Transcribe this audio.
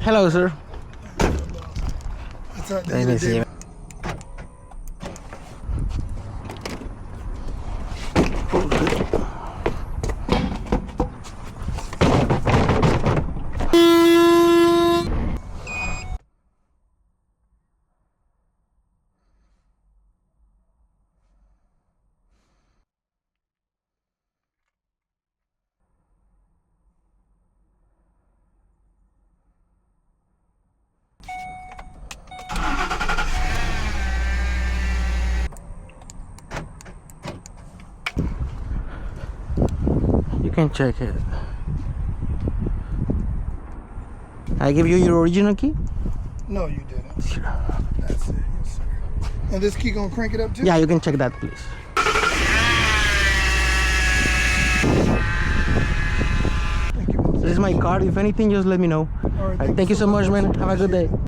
Hello, sir. What's up, Let me see. You can check it. I give you your original key? No, you didn't. Sure. That's it. Yes, sir. And this key gonna crank it up too? Yeah, you can check that, please. Thank you. This is my card. If anything, just let me know. All right, Thank you so much, man. Have a good day.